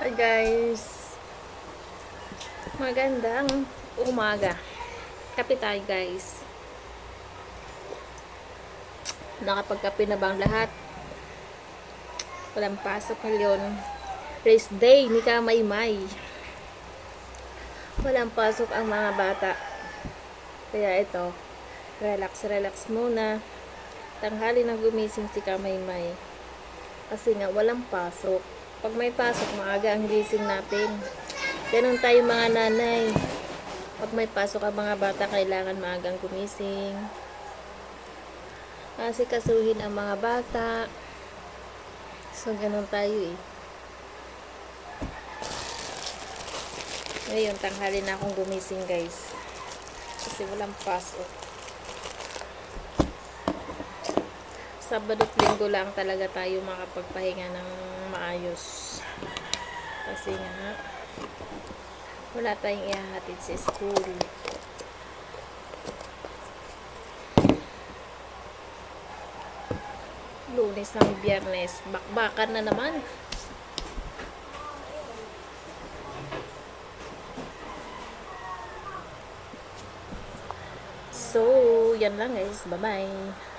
Hi guys, magandang umaga. Kape tayo guys. Nakapagkape na bang lahat? Walang pasok ngayon. Race day ni Kamaymay. Walang pasok ang mga bata. Kaya ito, relax muna. Tanghali na gumising si Kamaymay. Kasi nga walang pasok. Pag may pasok, maaga ang gising natin. Ganun tayo mga nanay. Pag may pasok ang mga bata, kailangan maagang gumising. Kasi kasuhin ang mga bata. So, ganun tayo eh. Ngayon, tanghali na akong gumising guys. Kasi walang pasok. Sabado at Linggo lang talaga tayo makapagpahinga ng maayos. Kasi nga, wala tayong ihahatid sa school. Lunes ng Biyernes, bakbakan na naman. So, yan lang guys. Bye-bye.